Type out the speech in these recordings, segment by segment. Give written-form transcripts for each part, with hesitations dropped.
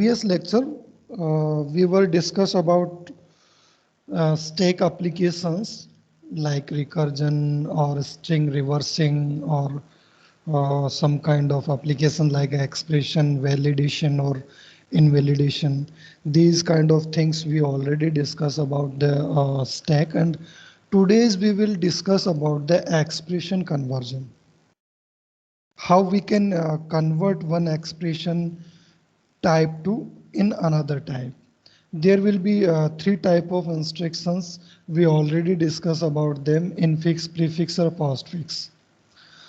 Previous lecture, we were discuss about stack applications like recursion or string reversing or some kind of application like expression validation or invalidation. These kind of things we already discussed about the stack, and today's we will discuss about the expression conversion. How we can convert one expression type to in another type. There will be three type of instructions. We already discussed about them: infix, prefix, or postfix.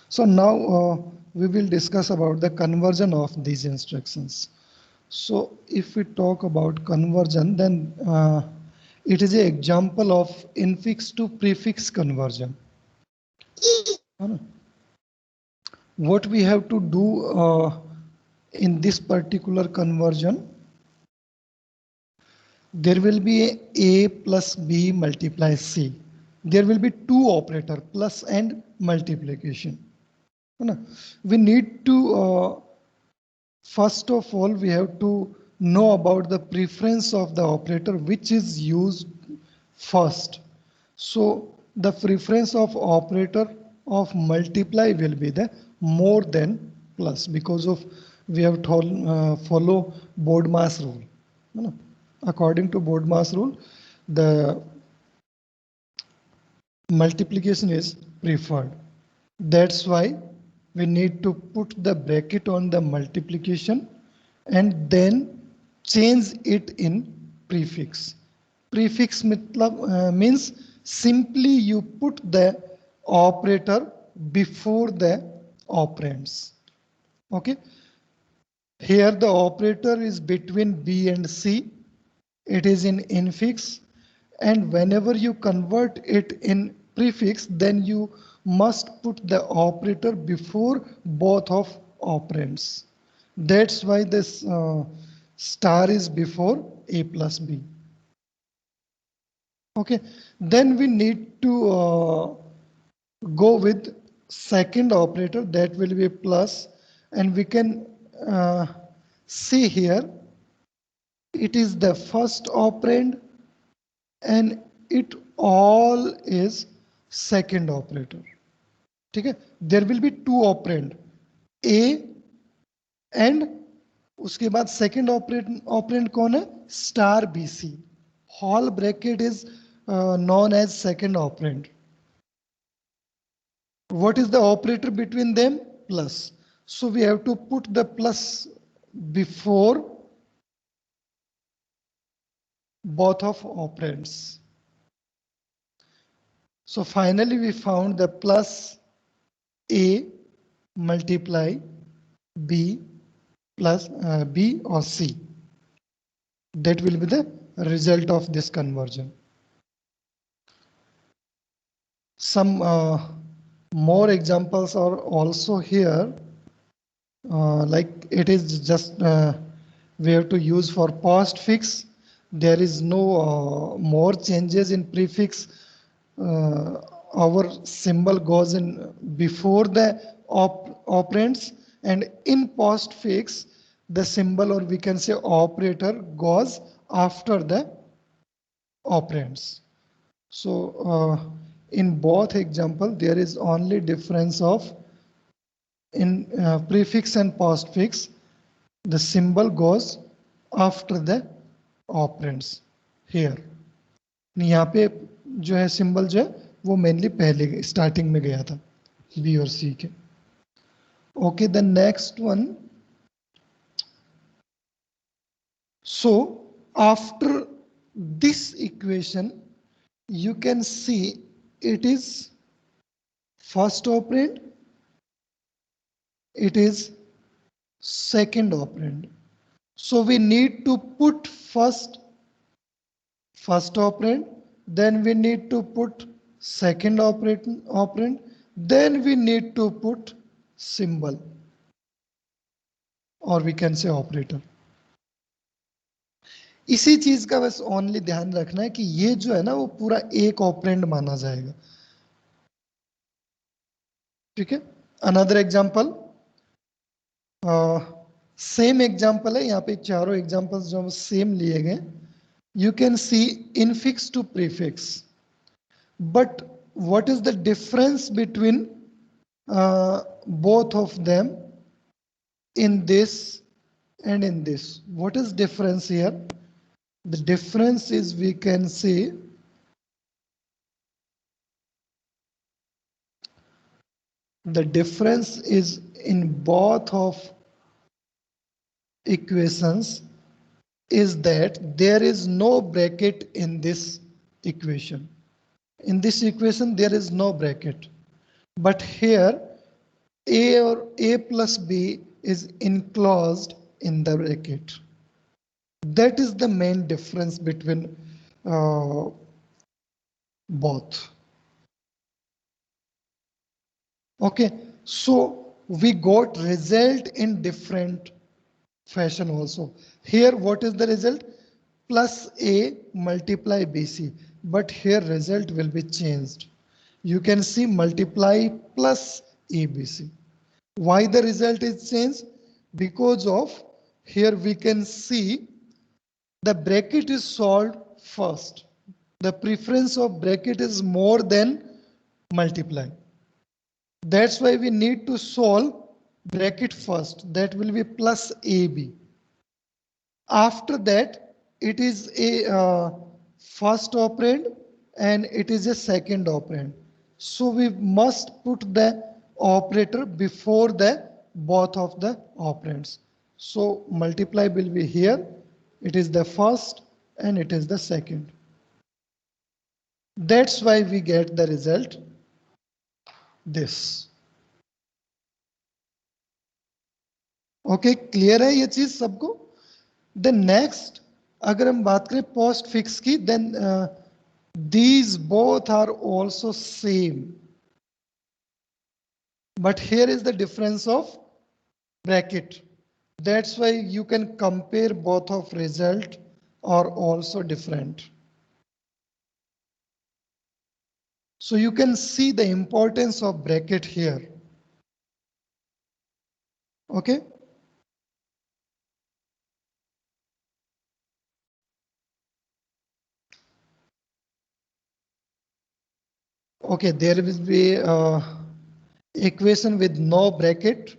So now we will discuss about the conversion of these instructions. So if we talk about conversion, then it is an example of infix to prefix conversion. What we have to do in this particular conversion, there will be a plus b multiply c. There will be two operator, plus and multiplication. We need to first of all we have to know about the preference of the operator which is used first. So the preference of operator of multiply will be the more than plus, because of we have told follow BODMAS rule. According to BODMAS rule, the multiplication is preferred. That's why we need to put the bracket on the multiplication and then change it in prefix. Prefix means simply you put the operator before the operands. Okay. Here the operator is between B and C. It is in infix, and whenever you convert it in prefix, then you must put the operator before both of operands. That's why this star is before A plus B. Okay, then we need to go with second operator, that will be plus, and we can see here it is the first operand and it all is second operator. Okay, there will be two operand A and उसके बाद second operand कौन है? Star BC. Whole bracket is known as second operand. What is the operator between them? Plus. So we have to put the plus before both of operands. So finally we found the plus A multiply B plus B or C. That will be the result of this conversion. Some more examples are also here. Like it is just we have to use for postfix. There is no more changes in prefix. Our symbol goes in before the operands, and in postfix the symbol, or we can say operator, goes after the operands. So in both example there is only difference of in prefix and postfix, the symbol goes after the operands here. यहाँ पे जो है symbol जो है वो mainly पहले starting में गया था बी और सी के. Okay, the next one. So after this equation, you can see it is first operand, it is second operand. So we need to put first operand, then we need to put second operand, then we need to put symbol, or we can say operator. इसी चीज का बस only ध्यान रखना है कि ये जो है ना वो पूरा एक ऑपरेंड माना जाएगा. ठीक है. अनदर एग्जांपल, सेम एग्जाम्पल है, यहाँ पे चारों एग्जाम्पल्स जो सेम लिए गए. You can see infix to prefix, but what is the difference between both of them in this and in this? What is difference here? The difference is, we can see, the difference is in both of equations is that there is no bracket in this equation. In this equation there is no bracket, but here a or a plus b is enclosed in the bracket. That is the main difference between both. Okay, so we got result in different fashion also. Here what is the result? Plus a multiply bc, but here result will be changed. You can see multiply plus abc. Why the result is changed? Because of here we can see the bracket is solved first. The preference of bracket is more than multiply. That's why we need to solve bracket first. That will be plus AB. After that, it is a first operand and it is a second operand. So we must put the operator before the both of the operands. So multiply will be here. It is the first and it is the second. That's why we get the result this. Okay, clear है ये चीज सबको? Then next अगर हम बात करें post fix की, then these both are also same, but here is the difference of bracket. That's why you can compare both of result are also different. So you can see the importance of bracket here. Okay. Okay, there will be equation with no bracket.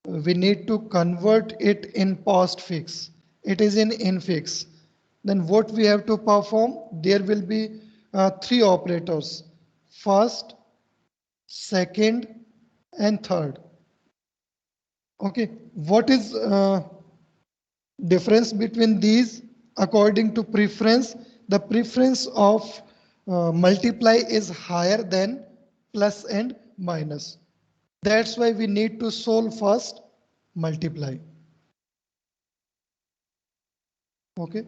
We need to convert it in postfix. It is in infix. Then what we have to perform? There will be three operators: first, second, and third. Okay, what is difference between these? According to preference, the preference of multiply is higher than plus and minus. That's why we need to solve first multiply. Okay,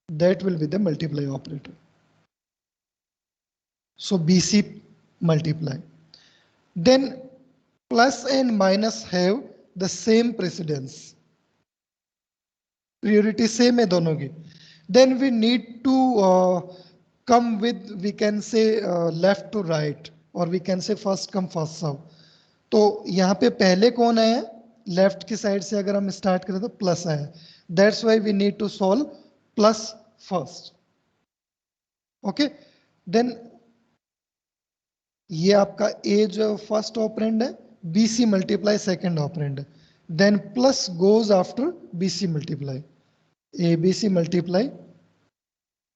that will be the multiply operator. So BC multiply. Then plus and minus have the same precedence. Priority same है दोनों की. Then we need to come with, we can say left to right, or we can say first come first serve. तो यहाँ पे पहले कौन आया? Left की साइड से अगर हम स्टार्ट करें तो प्लस आया. That's why we need to solve plus first. Okay, then ये आपका ए जो फर्स्ट ऑपरेंड है, बीसी मल्टीप्लाई सेकेंड ऑपरेंड है. Then plus goes after B C multiply, A B C multiply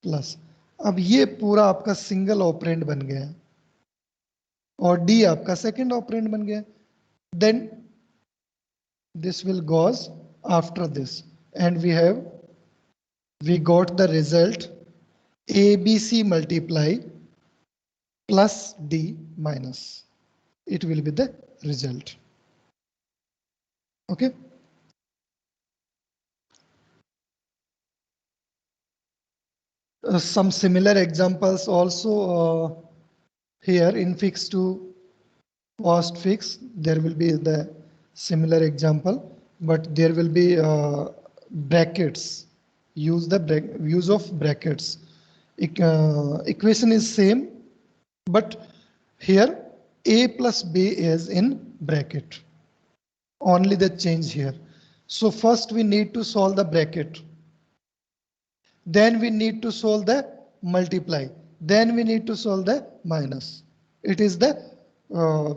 plus. अब ये पूरा आपका सिंगल ऑपरेंड बन गया है और डी आपका सेकेंड ऑपरेंड बन गया. Then this will goes after this, and we got the result ABC multiply plus D minus. It will be the result. Okay. Some similar examples also here in fix to postfix. There will be the similar example, but there will be brackets. Use of brackets. Equation is same, but here a plus b is in bracket. Only the change here. So first we need to solve the bracket. Then we need to solve the multiply. Then we need to solve the minus. It is the,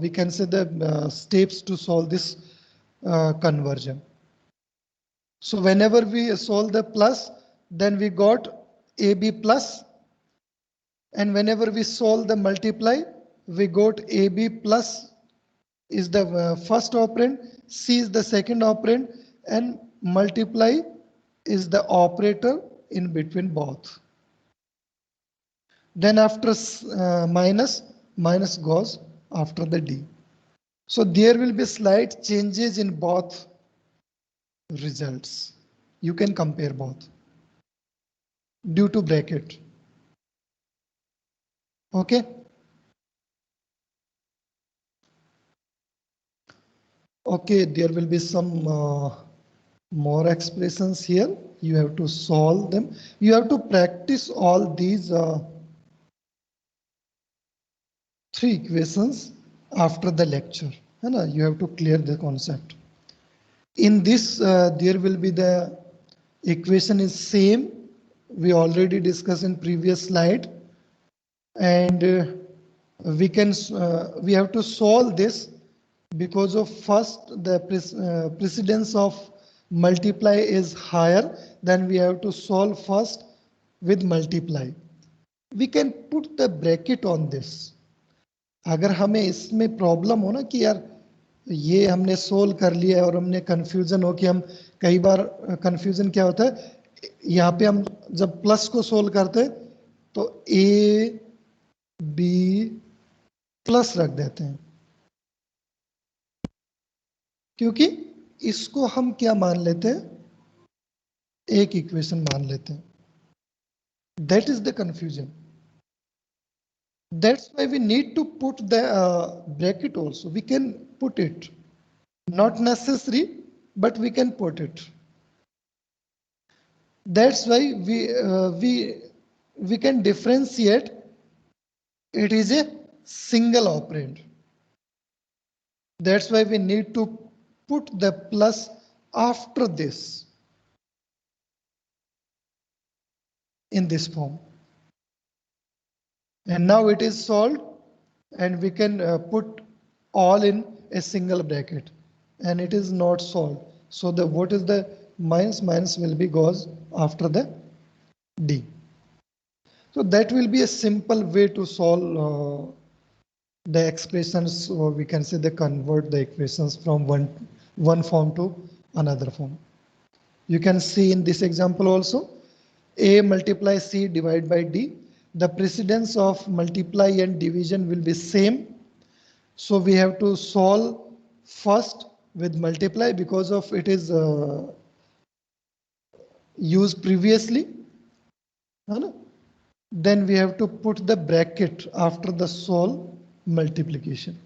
we can say the steps to solve this conversion. So whenever we solve the plus, then we got AB plus. And whenever we solve the multiply, we got AB plus is the first operand, C is the second operand, and multiply is the operator in between both. Then after minus, minus goes after the D. So there will be slight changes in both results. You can compare both due to bracket. Okay. Okay, there will be some more expressions here. You have to solve them. You have to practice all these three equations after the lecture. You have to clear the concept. In this, there will be the equation is same. We already discussed in previous slide, and we have to solve this because of first the precedence of multiply is higher. Then we have to solve first with multiply. We can put the bracket on this. अगर हमें इसमें problem हो ना कि यार ये हमने solve कर लिया और हमने कंफ्यूजन हो कि हम कई बार कंफ्यूजन क्या होता है यहाँ पे हम जब प्लस को सोल्व करते हैं तो ए बी प्लस रख देते हैं क्योंकि इसको हम क्या मान लेते हैं एक इक्वेशन मान लेते हैं that is the confusion that's why we need to put the bracket also we can put it not necessary but we can put it that's why we can differentiate it is a single operand that's why we need to put the plus after this in this form and now it is solved and we can put all in a single bracket and it is not solved so the what is the minus will be goes after the D. So that will be a simple way to solve the expressions or we can say the convert the equations from one form to another form. You can see in this example also A multiply C divided by D. The precedence of multiply and division will be same. So we have to solve first with multiply because of it is used previously. Then we have to put the bracket after the solve multiplication.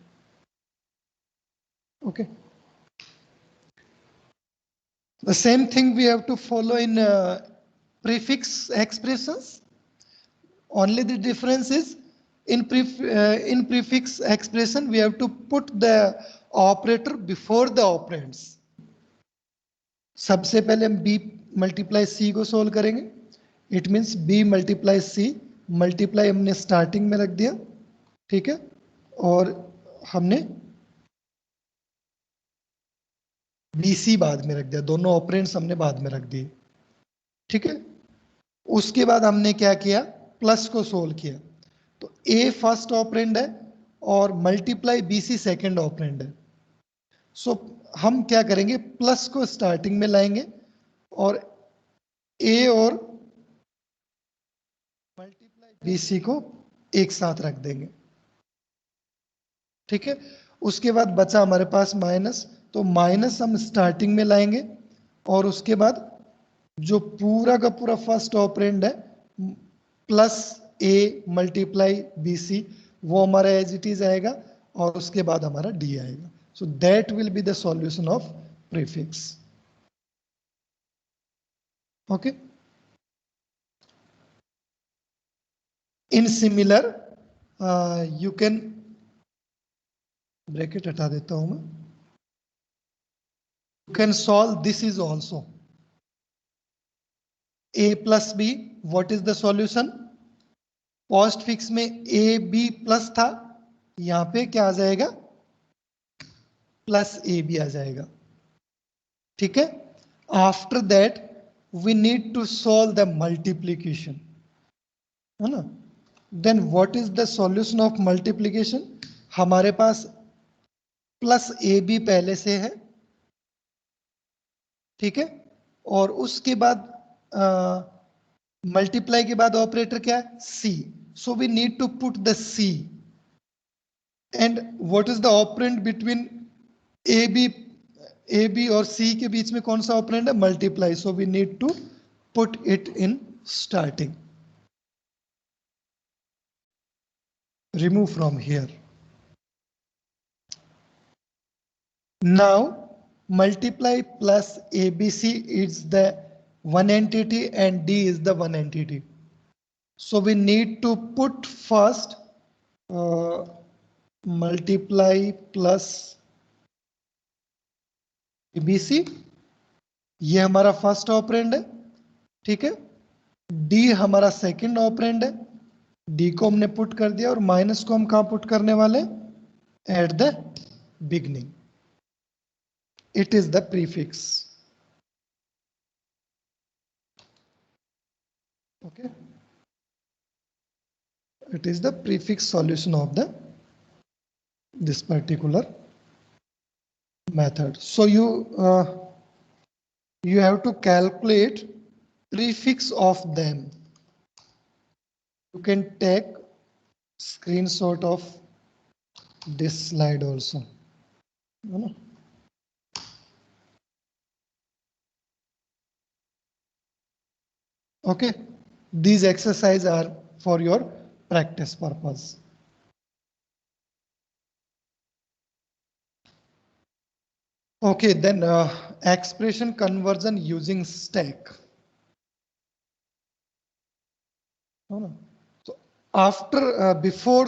Okay. The same thing we have to follow in prefix expressions. Only the difference is in prefix expression we have to put the operator before the operands. सबसे पहले हम b multiply c को solve करेंगे it means b multiply c multiply हमने starting में रख दिया ठीक है और हमने bc बाद में रख दिया दोनों ऑपरेंड्स हमने बाद में रख दिए ठीक है उसके बाद हमने क्या किया प्लस को सोल्व किया तो a फर्स्ट ऑपरेंड है और मल्टीप्लाई bc सेकंड ऑपरेंड है सो हम क्या करेंगे प्लस को स्टार्टिंग में लाएंगे और a और मल्टीप्लाई bc को एक साथ रख देंगे ठीक है उसके बाद बचा हमारे पास माइनस तो माइनस हम स्टार्टिंग में लाएंगे और उसके बाद जो पूरा का पूरा फर्स्ट ऑपरेंड है प्लस a मल्टीप्लाई bc वो हमारा एज इट इज आएगा और उसके बाद हमारा d आएगा so that will be the solution of prefix okay in similar you can bracket हटा देता हूं मैं can solve this is also a plus b. What is the solution? Post fix में ए बी प्लस था, यहां पे क्या आ जाएगा? प्लस ए बी आ जाएगा. ठीक है. After that we need to solve the multiplication, है ना. Then what is the solution of multiplication? हमारे पास प्लस ए बी पहले से है. ठीक है. और उसके बाद मल्टीप्लाई के बाद ऑपरेटर क्या है? C. So we need to put the C. And what is the operand between A B और सी के बीच में कौन सा ऑपरेंड है? Multiply. So we need to put it in starting. Remove from here. Now multiply plus ABC is the one entity and D is the one entity. So we need to put first multiply plus ABC. ये हमारा first operand है. ठीक है. D हमारा second operand है. D को हमने put कर दिया और माइनस को हम कहां पुट करने वाले? At the beginning. It is the prefix. Okay. It is the prefix solution of the this particular method. So you have to calculate prefix of them. You can take screenshot of this slide also. Okay, these exercises are for your practice purpose. Okay, then expression conversion using stack. So after before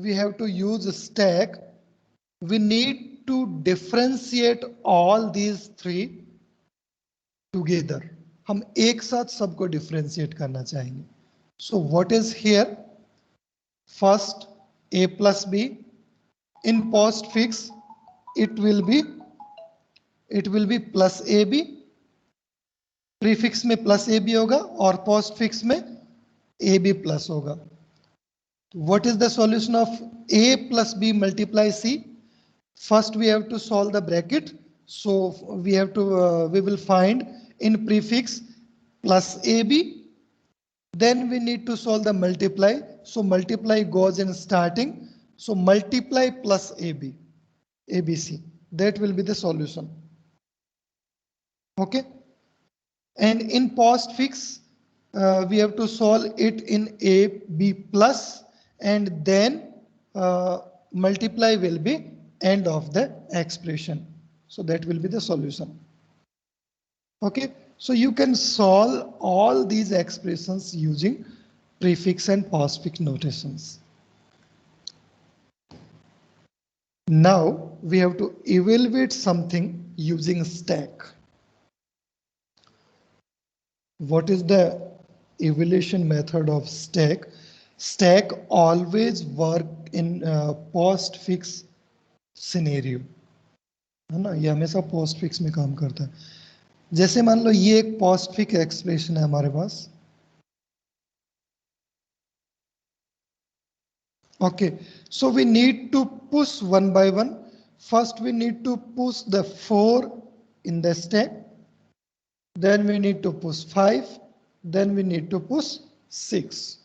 we have to use a stack, we need to differentiate all these three together. हम एक साथ सबको differentiate करना चाहेंगे. सो what is here? First a plus b. in postfix it will be plus ab. Prefix में plus A B होगा और postfix में ए बी प्लस होगा. What is the solution of a plus b multiply c? First we have to solve the bracket. So we will find in prefix plus ab. Then we need to solve the multiply. So multiply goes in starting. So multiply plus ab, abc. That will be the solution. Okay. And in postfix we have to solve it in ab plus, and then multiply will be end of the expression. So that will be the solution. Okay, so you can solve all these expressions using prefix and postfix notations. Now we have to evaluate something using stack. What is the evaluation method of stack? Stack always work in postfix scenario, है ना. ये हमेशा post fix में काम करता है. जैसे मान लो ये एक पोस्ट फिक्स एक्सप्रेशन है हमारे पास. Okay, so we need to push one by one. First we need to push the 4 in the stack, then we need to push 5, then we need to push 6.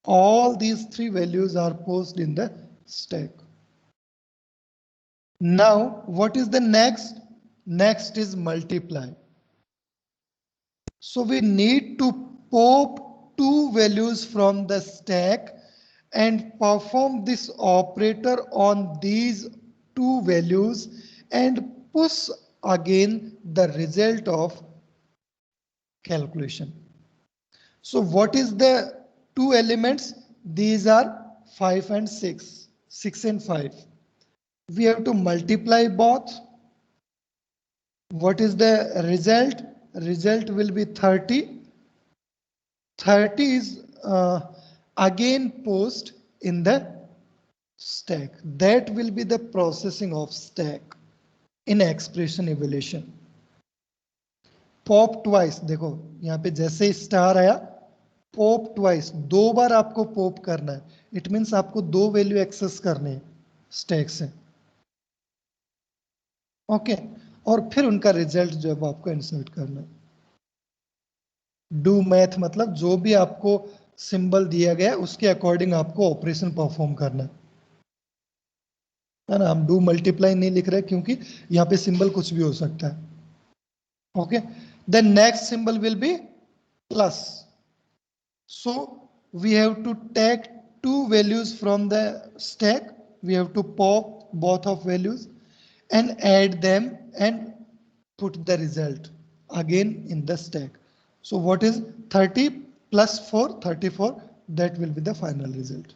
All these 3 values are pushed in the stack. Now what is the next? Next is multiply. So we need to pop 2 values from the stack and perform this operator on these 2 values and push again the result of calculation. So what is the 2 elements? These are 5 and 6, 6 and 5. We have to multiply both What is the result? Result will be 30. 30 is again post in the stack. That will be the processing of stack in expression evaluation. Pop twice. देखो यहाँ पे जैसे star आया, pop twice, दो बार आपको pop करना है. It means आपको दो वैल्यू एक्सेस करनी है स्टैक से. ओके और फिर उनका रिजल्ट जो है वो आपको इंसर्ट करना है. डू मैथ मतलब जो भी आपको सिंबल दिया गया है उसके अकॉर्डिंग आपको ऑपरेशन परफॉर्म करना है ना. हम डू मल्टीप्लाई नहीं लिख रहे क्योंकि यहाँ पे सिंबल कुछ भी हो सकता है. Okay then next symbol will be plus. So we have to take two values from the stack. We have to pop both of values and add them and put the result again in the stack. So what is 30 plus 4? 34. That will be the final result.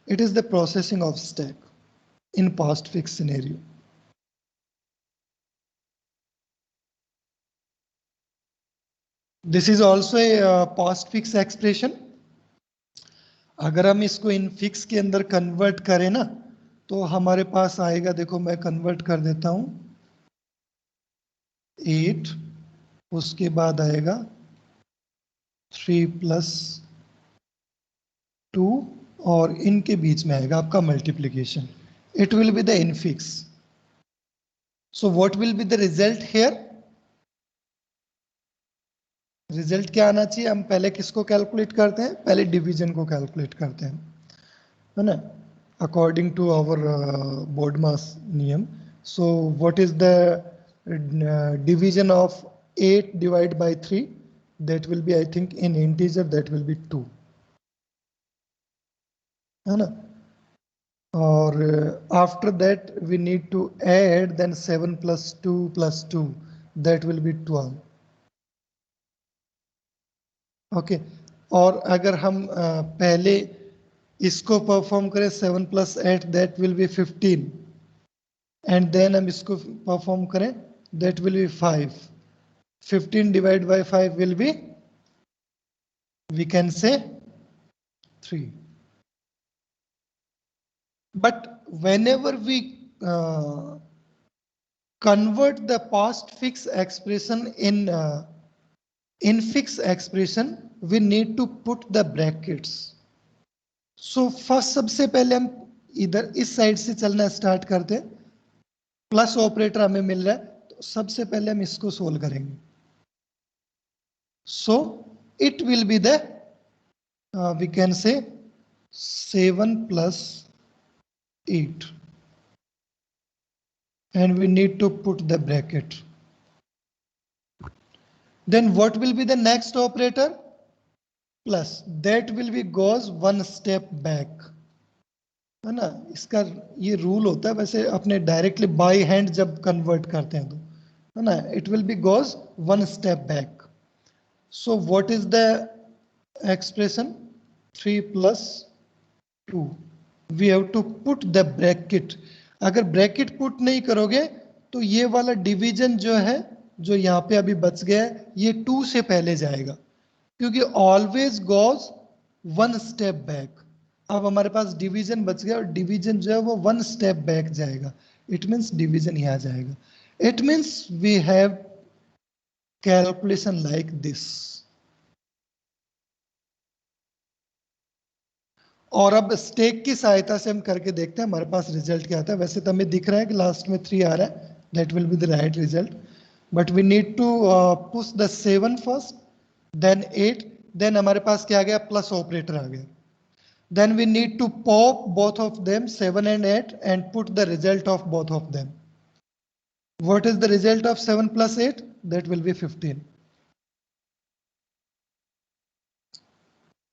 It is the processing of stack in past fix scenario. This is also a past fix expression. अगर हम इसको in fix के अंदर convert करें ना तो हमारे पास आएगा. देखो मैं कन्वर्ट कर देता हूं. 8 उसके बाद आएगा 3 प्लस 2 और इनके बीच में आएगा आपका multiplication. It will be the infix. So what will be the result here? Result क्या आना चाहिए? हम पहले किसको कैलकुलेट करते हैं? पहले डिवीजन को कैलकुलेट करते हैं, है ना, according to our BODMAS नियम. So what is the division of 8 divide by 3? That will be I think in integer that will be 2, है ना. और after that we need to add then 7 plus 2 that will be 12. Okay और अगर हम पहले इसको perform करें 7 plus 8 that will be 15 and then हम इसको परफॉर्म करें that will be 5. 15 divide by 5 will be, we can say 3. But whenever we convert the past fix expression in infix expression, we need to put the brackets. So first सबसे पहले हम इधर इस side से चलना start करते हैं. Plus operator हमें मिल रहा है तो सबसे पहले हम इसको सोल्व करेंगे. So it will be the we can say 7 plus 8 and we need to put the bracket. Then what will be the next operator? Plus. That will be goes one step back, है ना. इसका ये rule होता है वैसे अपने directly by hand जब convert करते हैं तो, है ना, it will be goes one step back. So what is the expression? 3 plus 2. We have to put the bracket. अगर ब्रैकेट पुट नहीं करोगे तो ये वाला डिवीजन जो है जो यहाँ पे अभी बच गया है ये 2 से पहले जाएगा क्योंकि always goes one step back. अब हमारे पास डिवीजन बच गया और डिवीजन जो है वो वन स्टेप बैक जाएगा. इट मीन्स डिवीजन यहाँ जाएगा. It means we have calculation like this. और अब स्टेक की सहायता से हम करके देखते हैं हमारे पास रिजल्ट क्या आता है. वैसे तो हमें दिख रहा है कि लास्ट में 3 आ रहा है. That will be the right result. But we need to push the 7 first then 8. Then हमारे पास क्या आ गया? प्लस ऑपरेटर आ गया. Then we need to pop both of them 7 and 8 and put the result of both of them. What is the result of 7 plus 8? That will be 15.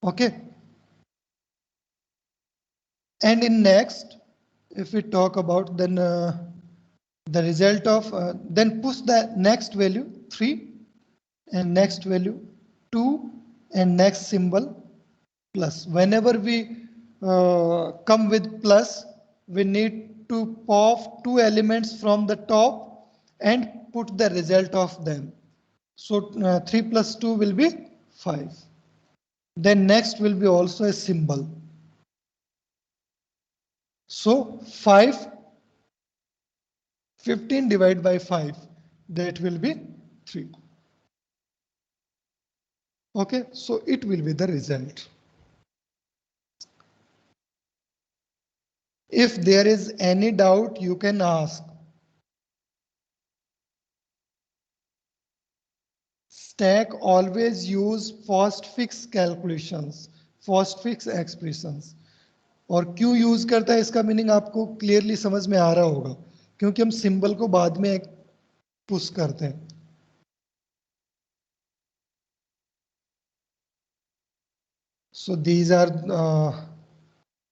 Okay. And in next, if we talk about then the result of then push the next value 3 and next value 2 and next symbol plus. Whenever we come with plus, we need to pop 2 elements from the top and put the result of them. So 3 plus 2 will be 5. Then next will be also a symbol. So 15 divided by 5, that will be 3. Okay, so it will be the result. If there is any doubt, you can ask. Stack always use postfix calculations, postfix expressions. और क्यों use करता है इसका meaning आपको clearly समझ में आ रहा होगा, क्योंकि हम सिंबल को बाद में पुश करते हैं. So these are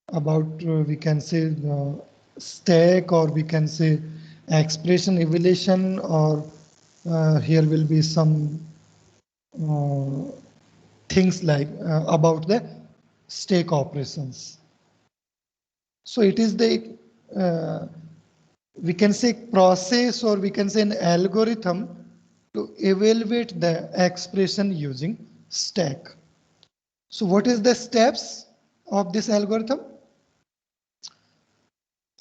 about we can say stack, or we can say expression evaluation, or here will be some things like about the stack operations. So it is the we can say process, or we can say an algorithm to evaluate the expression using stack. So what is the steps of this algorithm?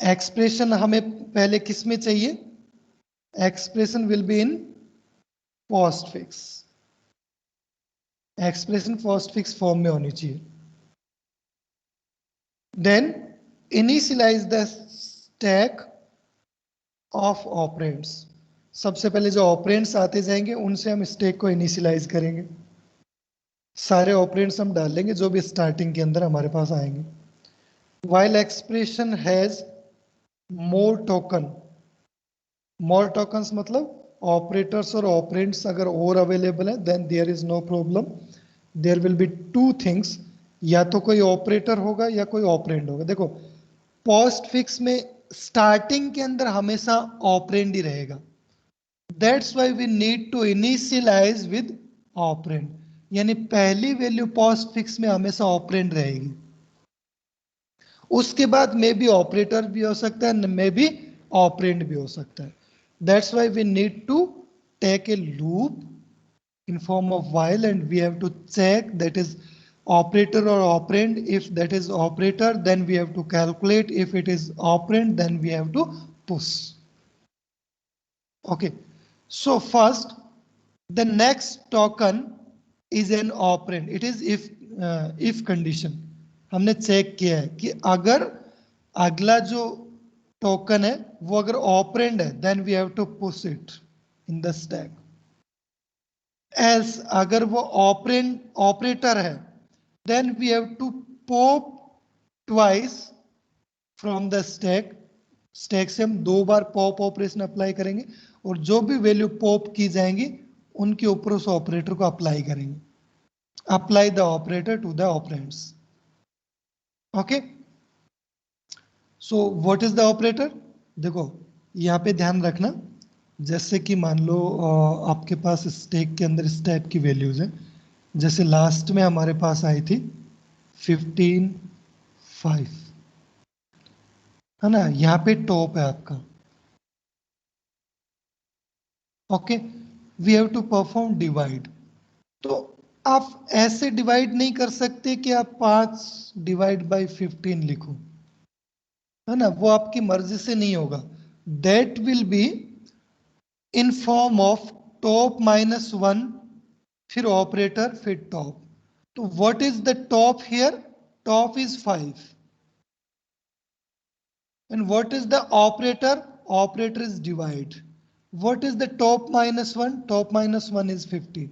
Expression हमें पहले किस में चाहिए? Expression will be in postfix. Expression postfix form में होनी चाहिए. Then initialize the stack of operands. सबसे पहले जो ऑपरेंड्स आते जाएंगे उनसे हम स्टैक को इनिशियलाइज करेंगे. सारे ऑपरेंड्स हम डालेंगे जो भी स्टार्टिंग के अंदर हमारे पास आएंगे. While expression has more tokens मतलब ऑपरेटर्स और ऑपरेंड्स अगर और अवेलेबल है then there is no problem. There will be two things, या तो कोई ऑपरेटर होगा या कोई ऑपरेंड होगा. देखो पोस्ट फिक्स में स्टार्टिंग के अंदर हमेशा ऑपरेंड ही रहेगा. That's why we need to initialize with operand, यानी पहली वैल्यू पोस्ट फिक्स में हमेशा ऑपरेंड रहेगी. उसके बाद मे बी ऑपरेटर भी हो सकता है, मे बी ऑपरेंड भी हो सकता है. That's why we need to take a loop in form of while, and we have to check that is operator or operand. If that is operator, then we have to calculate. If it is operand, then we have to push. Okay, so first the next token is an operand. It is if condition. हमने check किया है कि अगर अगला जो token है वो अगर ऑपरेंड है then we have to push it in the stack. Else अगर वो ऑपरेटर है then we have to pop twice from the stack. Stack से हम 2 बार पॉप ऑपरेशन अप्लाई करेंगे और जो भी वैल्यू पॉप की जाएंगी उनके ऊपर उस ऑपरेटर को अप्लाई करेंगे. Apply the operator to the operands. Okay, so what is the operator? देखो यहां पे ध्यान रखना, जैसे कि मान लो आपके पास स्टैक के अंदर इस टाइप की वैल्यूज हैं. जैसे लास्ट में हमारे पास आई थी 15 5, है ना. यहाँ पे टॉप है आपका. Okay, we have to perform divide. तो आप ऐसे डिवाइड नहीं कर सकते कि आप 5 डिवाइड बाई 15 लिखो, है ना. वो आपकी मर्जी से नहीं होगा. That will be in form of top -1 फिर ऑपरेटर फिर टॉप. तो what is the top here? Top is 5. And what is the operator? Operator is divide. What is the top -1? Top -1 is 50,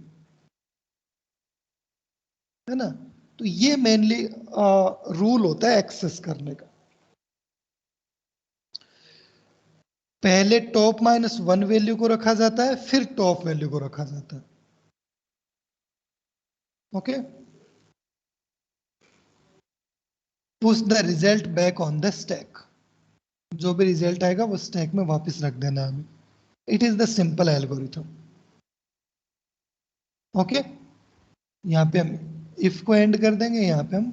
है ना. तो ये मेनली रूल होता है access करने का. पहले टॉप -1 वैल्यू को रखा जाता है फिर टॉप वैल्यू को रखा जाता है. Okay, push the result back on the stack. जो भी रिजल्ट आएगा वो स्टैक में वापस रख देना है हमें. It is the simple algorithm. Okay, यहां पे हम इफ को एंड कर देंगे, यहां पे हम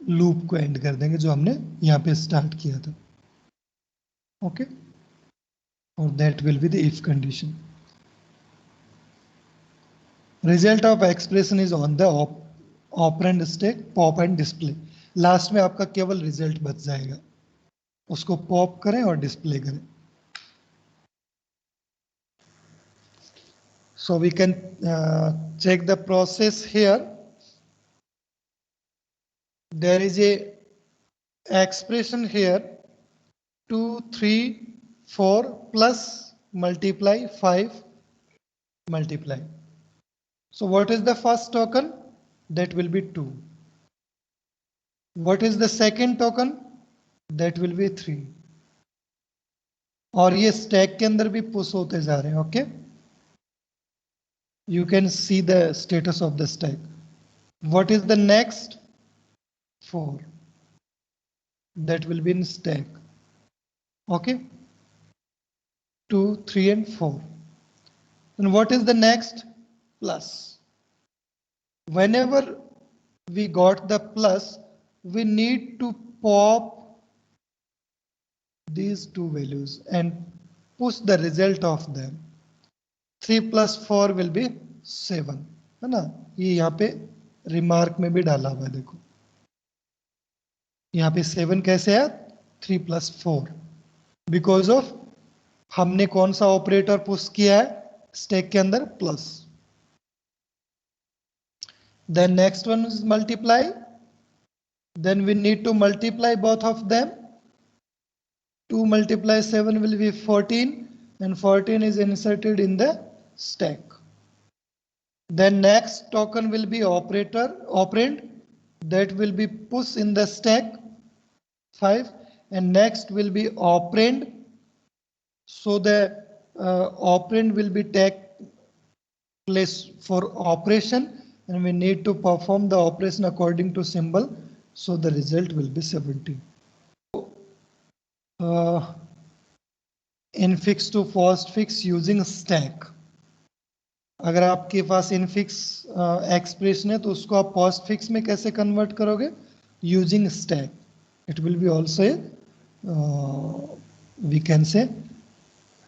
लूप को एंड कर देंगे जो हमने यहां पे स्टार्ट किया था. Okay or that will be the if condition. Result of expression is on the operand stack, pop and display. Last में आपका केवल रिजल्ट बच जाएगा, उसको पॉप करें और डिस्प्ले करें. So we can check the process here. There is a expression here 2, 3, 4 plus multiply 5 multiply. So what is the first token? That will be 2. What is the second token? That will be 3. और ये stack के अंदर भी push होते जा रहे हैं. Okay, you can see the status of the stack. What is the next? 4. That will be in stack. Okay, 2, 3 and 4. And what is the next? Plus. Whenever we got the plus, we need to pop these two values and push the result of them. 3 plus 4 will be 7, है ना. ये यहाँ पे remark में भी डाला हुआ है, देखो यहाँ पे 7 कैसे है? 3 plus 4 बिकॉज ऑफ हमने कौन सा ऑपरेटर पुश किया है स्टैक के अंदर? Plus. Then next one is multiply. Then we need to multiply both of them. 2 multiply 7 will be 14 and 14 is inserted in the stack. Then next token will be operand that will be pushed in the stack 5, and next will be operand. So the operand will be take place for operation and we need to perform the operation according to symbol. So the result will be 17. Infix to postfix using stack. अगर आपके पास infix expression है तो उसको आप postfix में कैसे convert करोगे? Using stack. It will be also we can say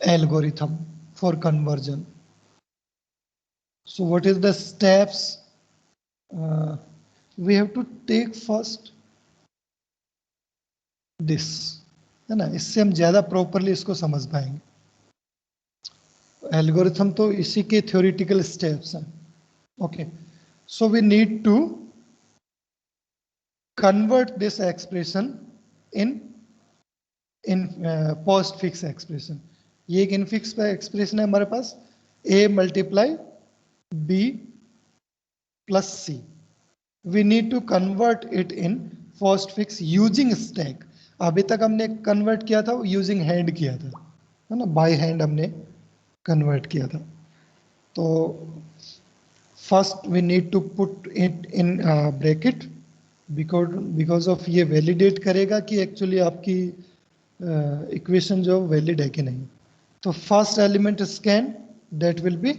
algorithm for conversion. So what is the steps? We have to take first this, है ना, इससे हम ज्यादा प्रॉपरली इसको समझ पाएंगे. एल्गोरिथम तो इसी के थ्योरेटिकल स्टेप्स हैं. Okay, so we need to convert this expression in postfix expression. ये एक इनफिक्स एक्सप्रेशन है हमारे पास, a multiply b plus c. We need to convert it in postfix using stack. अभी तक हमने convert किया था यूजिंग हैंड किया था, है ना, बाय हैंड हमने कन्वर्ट किया था. तो first we need to put it in bracket because of ये वैलिडेट करेगा कि एक्चुअली आपकी इक्वेशन जो वैलिड है कि नहीं. तो first element scan that will B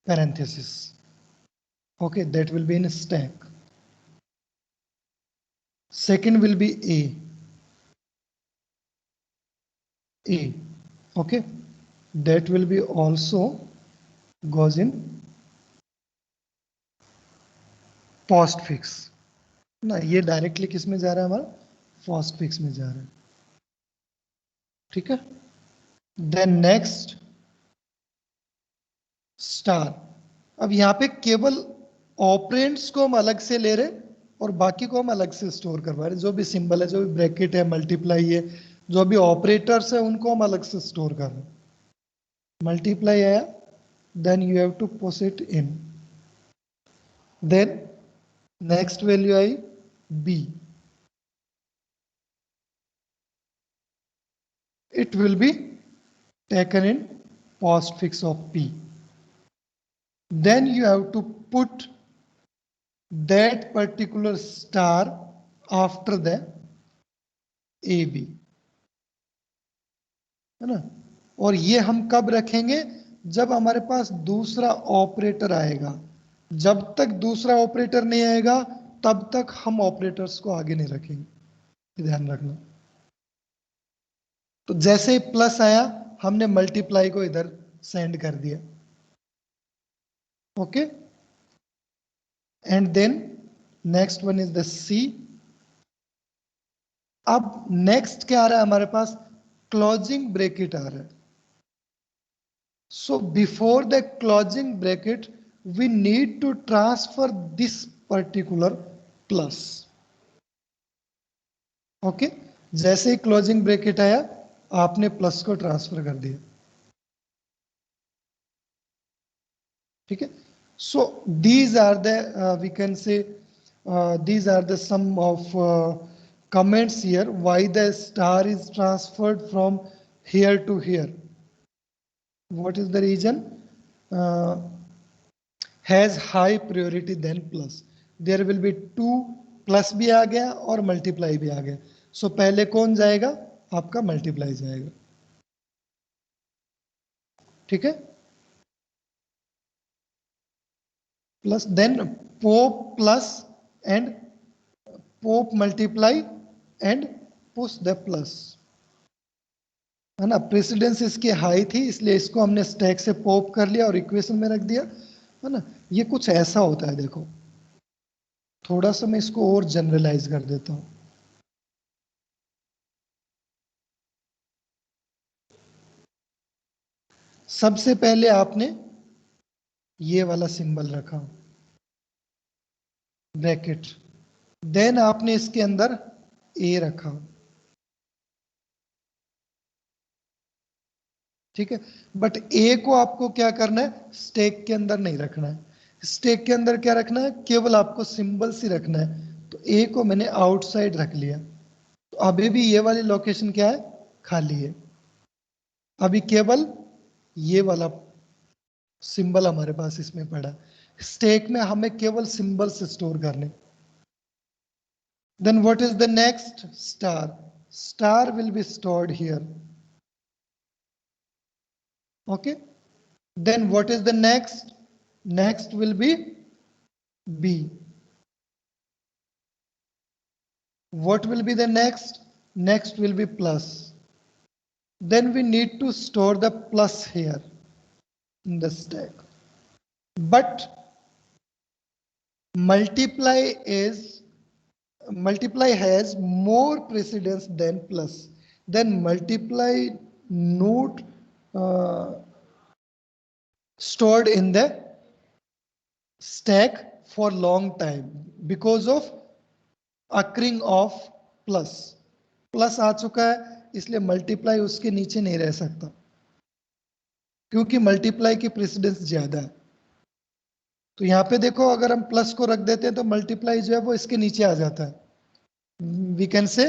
parenthesis. Okay, that will be in stack. Second will be a. Okay, that will be also goes in postfix. ना ये डायरेक्टली किस में जा रहा है? हमारा postfix में जा रहा है. ठीक है. Then next star. अब यहाँ पे केवल ऑपरेंड्स को हम अलग से ले रहे और बाकी को हम अलग से स्टोर करवा रहे. जो भी सिंबल है, जो भी ब्रैकेट है, मल्टीप्लाई है, जो भी ऑपरेटर्स है, उनको हम अलग से स्टोर कर रहे हैं. मल्टीप्लाई आया, then you have to push it in. Then next value I B. It will be taken in postfix of p. Then you have to put that particular star after the AB, है ना. और ये हम कब रखेंगे? जब हमारे पास दूसरा ऑपरेटर आएगा. जब तक दूसरा ऑपरेटर नहीं आएगा तब तक हम ऑपरेटर्स को आगे नहीं रखेंगे. ध्यान रखना. तो जैसे ही प्लस आया हमने मल्टीप्लाई को इधर सेंड कर दिया. Okay, and then next one is the C. अब नेक्स्ट क्या आ रहा है हमारे पास? क्लोजिंग ब्रैकेट आ रहा है. So before the closing bracket we need to transfer this particular plus. Okay, जैसे ही क्लोजिंग ब्रैकेट आया आपने प्लस को ट्रांसफर कर दिया. ठीक है. So these are the we can say these are the sum of comments here why the star is transferred from here to here. What is the reason? uh, has high priority than plus. There will be two, plus भी आ गया और multiply भी आ गया. सो पहले कौन जाएगा? आपका multiply जाएगा. ठीक है. Plus then pop plus and pop multiply and push the plus. है ना, प्रेसिडेंस इसकी हाई थी इसलिए इसको हमने स्टैक से पॉप कर लिया और इक्वेशन में रख दिया. है ना, ये कुछ ऐसा होता है. देखो थोड़ा सा मैं इसको और जनरलाइज कर देता हूं. सबसे पहले आपने ये वाला सिंबल रखा ब्रैकेट, देन आपने इसके अंदर ए रखा. ठीक है, बट ए को आपको क्या करना है? स्टैक के अंदर नहीं रखना है. स्टैक के अंदर क्या रखना है? केवल आपको सिंबल्स ही रखना है. तो ए को मैंने आउटसाइड रख लिया. तो अभी भी ये वाली लोकेशन क्या है? खाली है. अभी केवल ये वाला सिंबल हमारे पास इसमें पड़ा. स्टैक में हमें केवल सिंबल्स स्टोर करने. Then what is the next? Star. Star will be stored here. Okay, then what is the next? Next will be B. What will be the next? Next will be plus. Then we need to store the plus here in the stack. But multiply has more precedence than plus. Then multiply not stored in the stack for long time because of occurring of plus. Plus आ चुका है इसलिए multiply उसके नीचे नहीं रह सकता क्योंकि मल्टीप्लाई की प्रेसिडेंस ज्यादा है. तो यहां पे देखो अगर हम प्लस को रख देते हैं तो मल्टीप्लाई जो है वो इसके नीचे आ जाता है. वी कैन से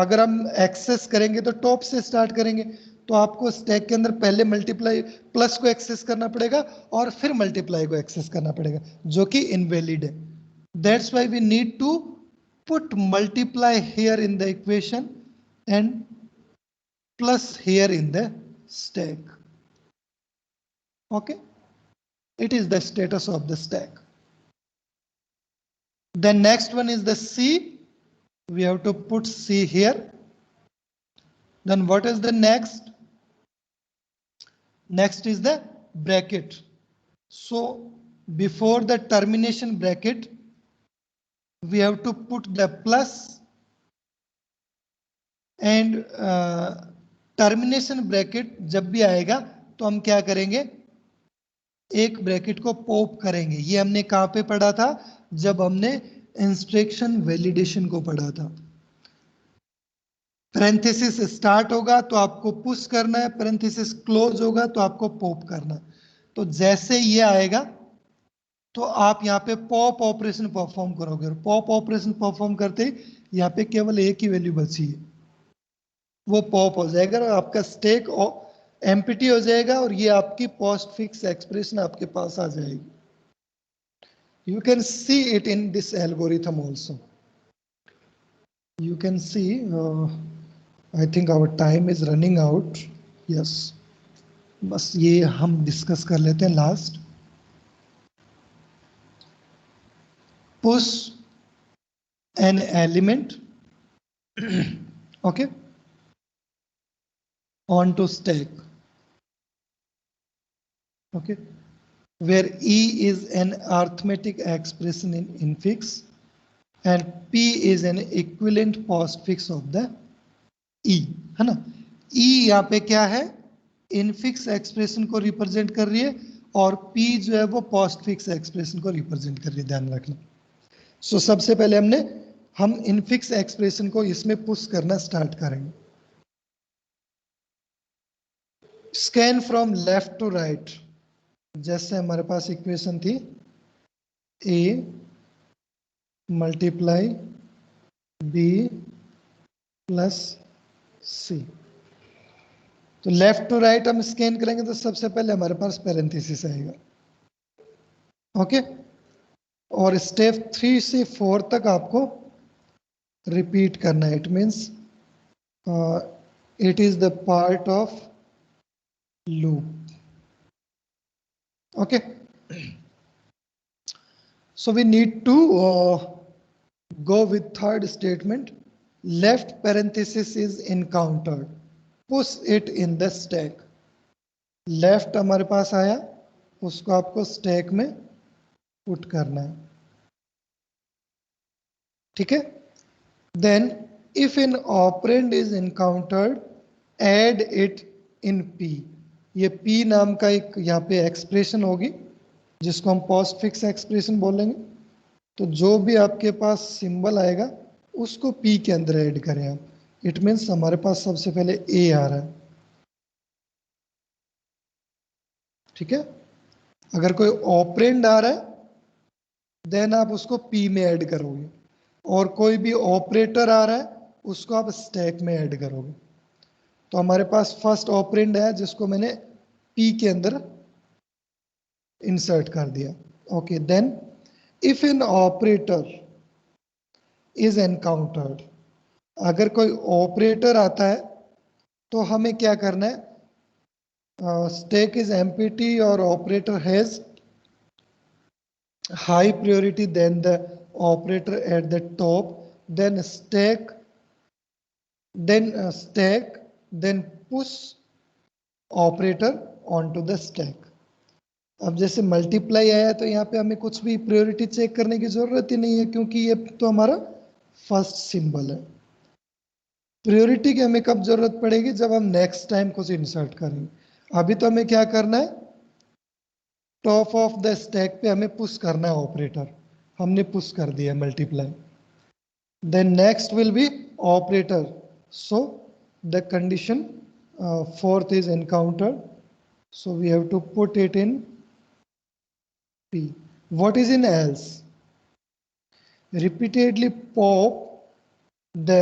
अगर हम एक्सेस करेंगे तो टॉप से स्टार्ट करेंगे. तो आपको स्टैक के अंदर पहले मल्टीप्लाई प्लस को एक्सेस करना पड़ेगा और फिर मल्टीप्लाई को एक्सेस करना पड़ेगा जो कि इनवैलिड है. That's why we need to put multiply here in the equation and plus here in the stack. Okay, it is the status of the stack. The next one is the C. We have to put C here. Then what is the next? Next is the bracket. So before the termination bracket we have to put the plus and termination bracket जब भी आएगा तो हम क्या करेंगे? एक bracket को pop करेंगे. ये हमने कहां पे पढ़ा था? जब हमने इंस्ट्रक्शन वैलिडेशन को पढ़ा था. पैरेंथेसिस स्टार्ट होगा तो आपको पुश करना है, पैरेंथेसिस क्लोज होगा तो आपको पॉप करना है. तो जैसे ये आएगा तो आप यहाँ पे पॉप ऑपरेशन परफॉर्म करोगे और पॉप ऑपरेशन परफॉर्म करते ही यहाँ पे केवल एक ही वैल्यू बची है, वो पॉप हो जाएगा और आपका स्टेक एम्प्टी हो जाएगा और ये आपकी पोस्ट फिक्स एक्सप्रेशन आपके पास आ जाएगी. You can see it in this algorithm also. You can see. I think our time is running out. Yes, बस ये हम डिस्कस कर लेते हैं last. Push an element. Okay, onto stack. Okay, where E is an arithmetic expression in infix and P is an equivalent postfix of the E, है ना. E यहाँ पे क्या है, इनफिक्स एक्सप्रेशन को रिप्रेजेंट कर रही है और P जो है वो पोस्टफिक्स एक्सप्रेशन को रिप्रेजेंट कर रही है, ध्यान रखना. सो सबसे पहले हम इनफिक्स एक्सप्रेशन को इसमें पुश करना स्टार्ट करेंगे. Scan from left to right, जैसे हमारे पास इक्वेशन थी A multiply B plus C. तो लेफ्ट टू राइट हम स्कैन करेंगे तो सबसे पहले हमारे पास पैरेंथेसिस आएगा. ओके, और स्टेप 3 से 4 तक आपको रिपीट करना है. It means it is the part of loop. Okay, so we need to go with third statement. Left parenthesis is encountered, push it in the stack. Left हमारे पास आया, उसको आपको stack में पुट करना है. ठीक है. Then if an operand is encountered, add it in P. ये P नाम का एक यहाँ पे एक्सप्रेशन होगी जिसको हम पोस्ट फिक्स एक्सप्रेशन बोलेंगे. तो जो भी आपके पास सिंबल आएगा उसको P के अंदर ऐड करें आप. इट मीन्स हमारे पास सबसे पहले A आ रहा है. ठीक है, अगर कोई ऑपरेंड आ रहा है देन आप उसको P में ऐड करोगे, और कोई भी ऑपरेटर आ रहा है उसको आप स्टैक में ऐड करोगे. तो हमारे पास फर्स्ट ऑपरेंड है जिसको मैंने P के अंदर इंसर्ट कर दिया. Okay, then if an operator is encountered, अगर कोई ऑपरेटर आता है तो हमें क्या करना है, स्टैक इज एम्प्टी और operator has high priority then the operator at the top, then stack then push operator on to the stack. अब जैसे मल्टीप्लाई आया तो यहाँ पे हमें कुछ भी प्रायोरिटी चेक करने की जरूरत ही नहीं है क्योंकि ये तो हमारा फर्स्ट सिंबल है. प्रायोरिटी की हमें कब जरूरत पड़ेगी, जब हम नेक्स्ट टाइम कुछ इंसर्ट करेंगे. अभी तो हमें क्या करना है, टॉप ऑफ द स्टैक पे हमें पुश करना है ऑपरेटर. हमने पुश कर दिया multiply. Then next will be operator. So the condition fourth is encountered, so we have to put it in P. What is in else? Repeatedly pop the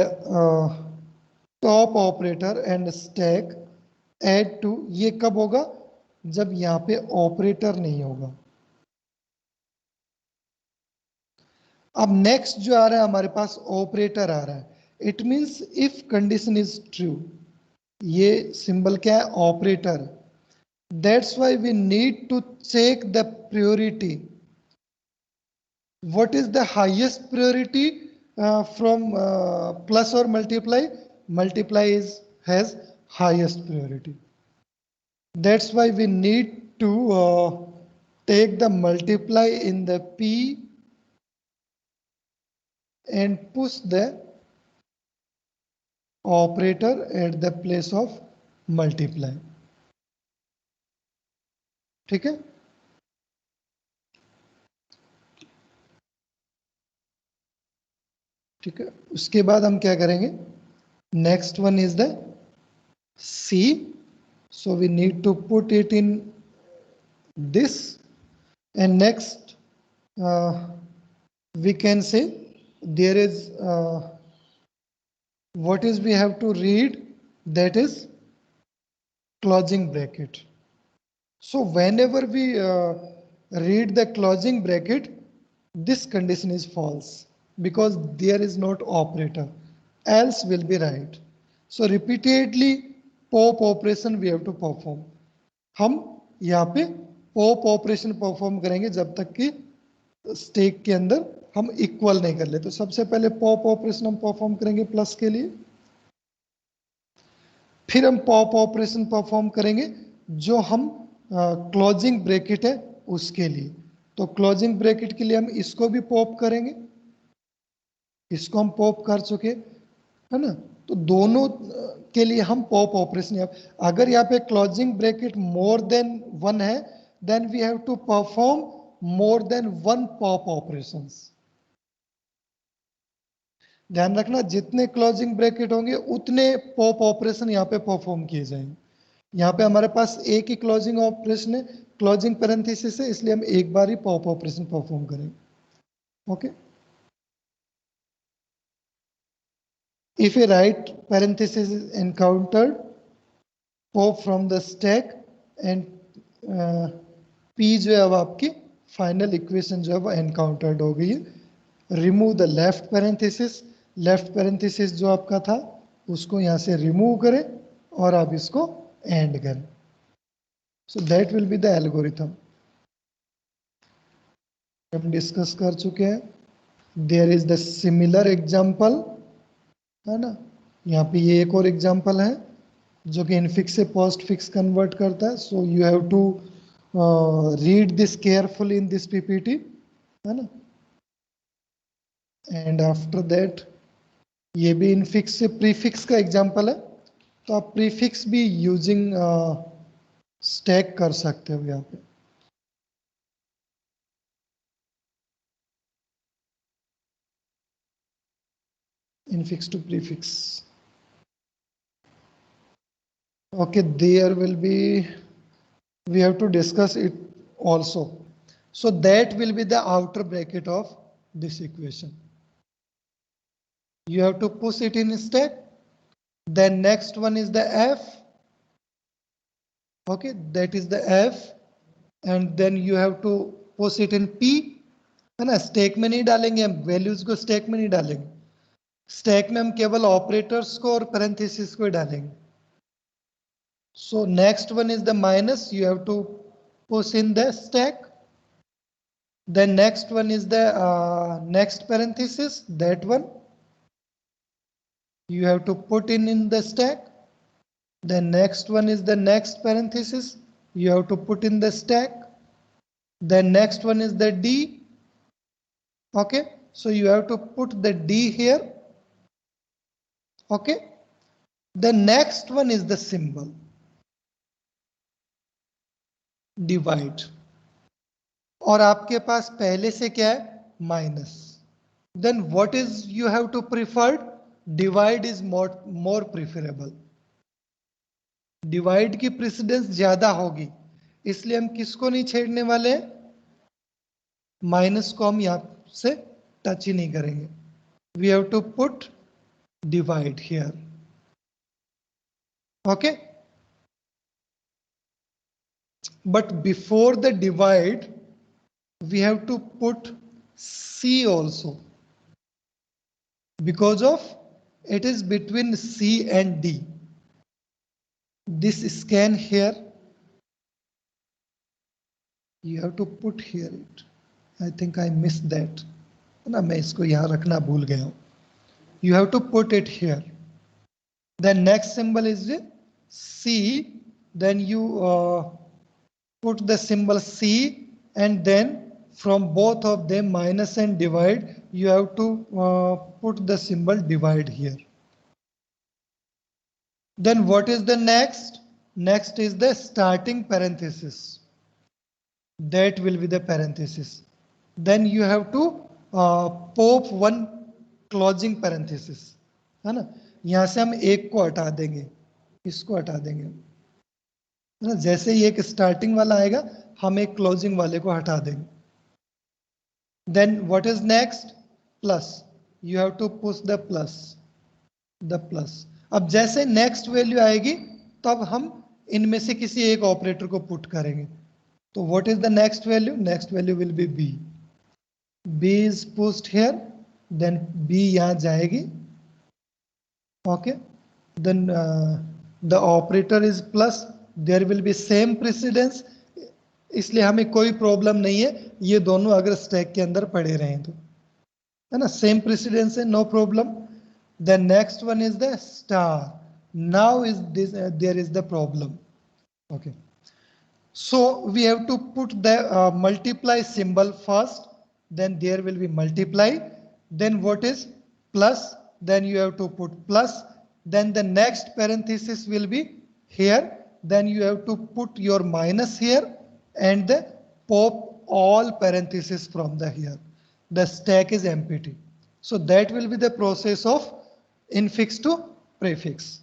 top operator and stack add to. ये कब होगा, जब यहाँ पे operator नहीं होगा. अब next जो आ रहा है हमारे पास ऑपरेटर आ रहा है. It means if condition is true, ये सिंबल क्या है, operator. That's why we need to check the priority. What is the highest priority from plus or multiply? Multiply has highest priority. That's why we need to take the multiply in the P and push the operator at the place of multiply. ठीक है. ठीक है, उसके बाद हम क्या करेंगे, next one is the C. So we need to put it in this, and next we can say there is what is we have to read, that is closing bracket. So whenever we read the closing bracket, this condition is false because there is not operator, else will be right. So repeatedly pop operation we have to perform. हम यहाँ पे pop operation perform करेंगे जब तक कि stack के अंदर हम इक्वल नहीं कर ले. तो सबसे पहले pop operation हम perform करेंगे प्लस के लिए. फिर हम पॉप ऑपरेशन परफॉर्म करेंगे जो हम क्लोजिंग ब्रैकेट है उसके लिए। तो क्लोजिंग ब्रैकेट के लिए हम इसको भी पॉप करेंगे, इसको हम पॉप कर चुके है ना। तो दोनों के लिए हम पॉप ऑपरेशन, अगर यहाँ पे closing bracket more than one है then we have to perform more than one pop operations. ध्यान रखना जितने क्लोजिंग ब्रैकेट होंगे उतने पॉप ऑपरेशन यहाँ पे परफॉर्म किए जाएंगे। यहाँ पे हमारे पास एक ही क्लोजिंग ऑपरेशन है, क्लोजिंग पैरेंथेसिस है, इसलिए हम एक बार ही पॉप ऑपरेशन परफॉर्म करेंगे। Okay, if a right parenthesis is encountered, pop from the stack and p जो है अब आपकी फाइनल इक्वेशन जो है वो एनकाउंटर्ड हो गई है। Remove the left parenthesis, left parenthesis जो आपका था उसको यहां से रिमूव करें और आप इसको एंड करें। So that will be the algorithm. हम डिस्कस कर चुके हैं। There is the similar example, है ना। यहाँ पे ये एक और एग्जाम्पल है जो कि इनफिक्स से पोस्ट फिक्स कन्वर्ट करता है। So you have to read this careful in this PPT, है ना। एंड आफ्टर दैट ये भी इनफिक्स से प्रीफिक्स का एग्जाम्पल है, तो आप प्रीफिक्स भी यूजिंग स्टैक कर सकते हो यहाँ पे। Infix to prefix. Okay, there will be, we have to discuss it also. So that will be the outer bracket of this equation. You have to push it in stack. Then next one is the f. Okay, that is the f. And then you have to push it in p. है ना, stack में नहीं डालेंगे हम, values को stack में नहीं डालेंगे। स्टैक में हम केवल ऑपरेटर्स को और पैरेंथेसिस को डालेंगे। So next one is the minus, you have to push in the stack. Then next one is the next parenthesis, that one you have to put in the stack. Then next one is the next parenthesis, you have to put in the stack. Then next one is the D. Okay, so you have to put the D here. Okay, the next one is the symbol divide, और आपके पास पहले से क्या है, minus. Then what is you have to preferred, divide is more preferable. Divide की precedence ज्यादा होगी, इसलिए हम किसको नहीं छेड़ने वाले हैं, माइनस को हम यहां से टच ही नहीं करेंगे। We have to put divide here. Okay, but before the divide we have to put C also, because of it is between C and D. This scan here you have to put here it. I think I missed that, ना मैं इसको यहाँ रखना भूल गया हूँ। You have to put it here. Then next symbol is C. Then you put the symbol C, and then from both of them, minus and divide, you have to put the symbol divide here. Then what is the next? Next is the starting parenthesis. That will be the parenthesis. Then you have to pop one closing parenthesis, है ना। यहां से हम एक को हटा देंगे, इसको हटा देंगे, है ना। जैसे ही एक स्टार्टिंग वाला आएगा हम एक क्लोजिंग वाले को हटा देंगे। Then what is next? Plus. You have to push the plus. The plus. अब जैसे नेक्स्ट वैल्यू आएगी तब हम इनमें से किसी एक ऑपरेटर को पुट करेंगे। तो what is the next value? Next value will be B. B is pushed here, then B यहां जाएगी। Okay, then the operator is plus, there will be same precedence, इसलिए हमें कोई प्रॉब्लम नहीं है ये दोनों अगर स्टैक के अंदर पड़े रहें तो, है ना। सेम प्रेसिडेंस है, no problem. The next one is the star, Now is this there is the problem. Okay. So we have to put the multiply symbol first, then there will be multiply, then what is plus, then you have to put plus, then the next parenthesis will be here, then you have to put your minus here and the pop all parentheses from the here. The stack is empty. So that will be the process of infix to prefix.